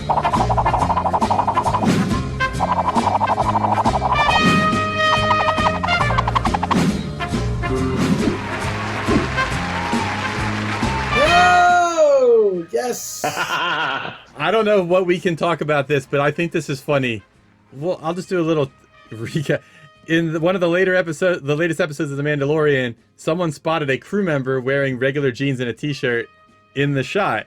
Whoa! Yes. I don't know what we can talk about this, but I think this is funny. Well, I'll just do a little recap. In one of the latest episodes of The Mandalorian, someone spotted a crew member wearing regular jeans and a t-shirt in the shot,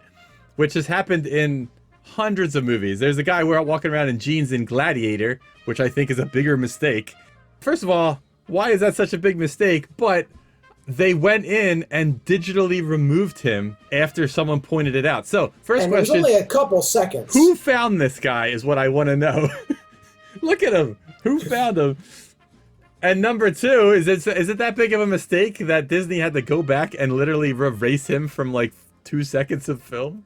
which has happened in hundreds of movies. There's a guy walking around in jeans in Gladiator, which I think is a bigger mistake. First of all, why is that such a big mistake? But they went in and digitally removed him after someone pointed it out. So, first and question. it was only a couple seconds. Who found this guy is what I want to know. Look at him. Who found him? And number two, is it that big of a mistake that Disney had to go back and literally erase him from like 2 seconds of film?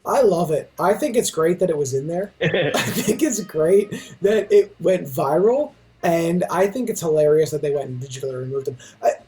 I love it. I think it's great that it was in there. I think it's great that it went viral. And I think it's hilarious that they went and digitally removed him.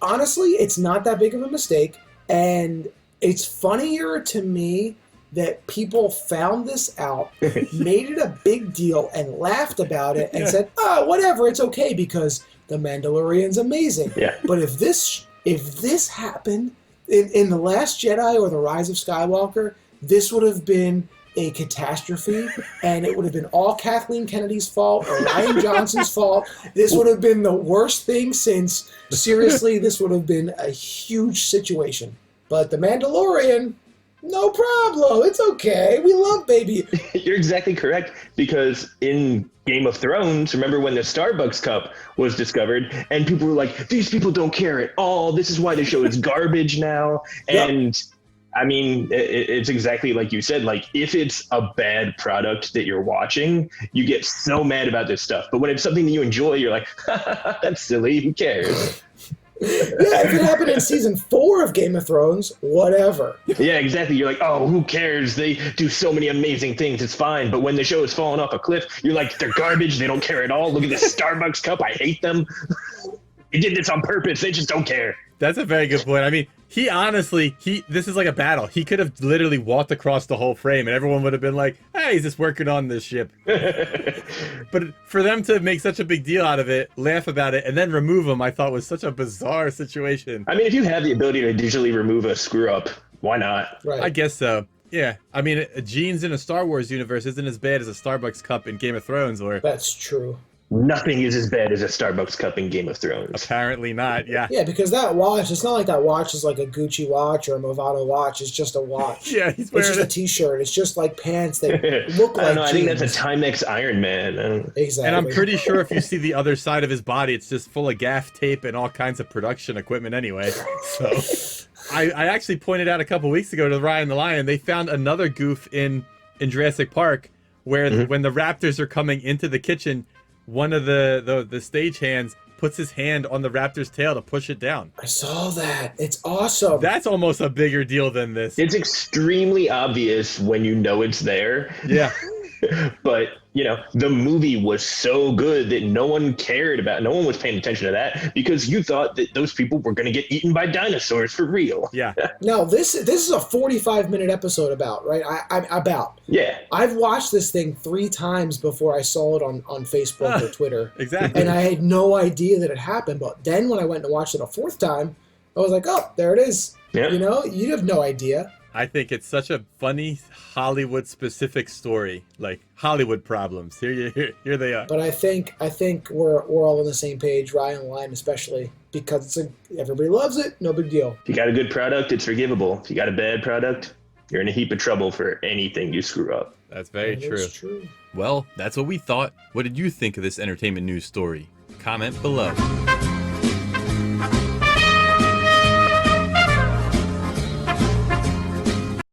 Honestly, it's not that big of a mistake. And it's funnier to me that people found this out, made it a big deal, and laughed about it, and said, "Oh, whatever, it's okay because The Mandalorian's amazing." Yeah. But if this happened in The Last Jedi or The Rise of Skywalker, this would have been a catastrophe, and it would have been all Kathleen Kennedy's fault or Ryan Johnson's fault. This would have been the worst thing since, seriously, this would have been a huge situation. But The Mandalorian, no problem. It's okay. We love baby. You're exactly correct, because in Game of Thrones, remember when the Starbucks cup was discovered and people were like, these people don't care at all. This is why the show is garbage now. And yep. I mean, it's exactly like you said, like if it's a bad product that you're watching, you get so mad about this stuff. But when it's something that you enjoy, you're like, that's silly. Who cares? Yeah, if it happened in season 4 of Game of Thrones, whatever. Yeah, exactly. You're like, oh, who cares? They do so many amazing things. It's fine. But when the show is falling off a cliff, you're like, they're garbage. They don't care at all. Look at this Starbucks cup. I hate them. They did this on purpose. They just don't care. That's a very good point. I mean, this is like a battle. He could have literally walked across the whole frame and everyone would have been like, hey, he's just working on this ship. But for them to make such a big deal out of it, laugh about it, and then remove him, I thought was such a bizarre situation. I mean, if you have the ability to digitally remove a screw up, why not? Right. I guess so. Yeah. I mean, jeans in a Star Wars universe isn't as bad as a Starbucks cup in Game of Thrones. That's true. Nothing is as bad as a Starbucks cup in Game of Thrones. Apparently not, yeah. Yeah, because that watch, it's not like that watch is like a Gucci watch or a Movado watch. It's just a watch. Yeah, he's wearing It's just a t-shirt. It's just like pants that look like I jeans. think that's a Timex Iron Man. Exactly. And I'm pretty sure if you see the other side of his body, it's just full of gaff tape and all kinds of production equipment anyway. So I actually pointed out a couple weeks ago to Ryan the Lion, they found another goof in Jurassic Park where when the raptors are coming into the kitchen, one of the stagehands puts his hand on the raptor's tail to push it down. I saw that. It's awesome. That's almost a bigger deal than this. It's extremely obvious when you know it's there. Yeah. But, you know, the movie was so good that no one cared about, no one was paying attention to that because you thought that those people were going to get eaten by dinosaurs for real. Yeah. No, this is a 45-minute episode about, right? Yeah. I've watched this thing 3 times before I saw it on Facebook or Twitter. Exactly. And I had no idea that it happened. But then when I went and watched it a 4th time, I was like, oh, there it is. Yeah. You know, you have no idea. I think it's such a funny Hollywood-specific story, like Hollywood problems. Here they are. But I think we're all on the same page, Ryan and Lion especially, because everybody loves it. No big deal. If you got a good product, it's forgivable. If you got a bad product, you're in a heap of trouble for anything you screw up. That's very true. That's true. Well, that's what we thought. What did you think of this entertainment news story? Comment below.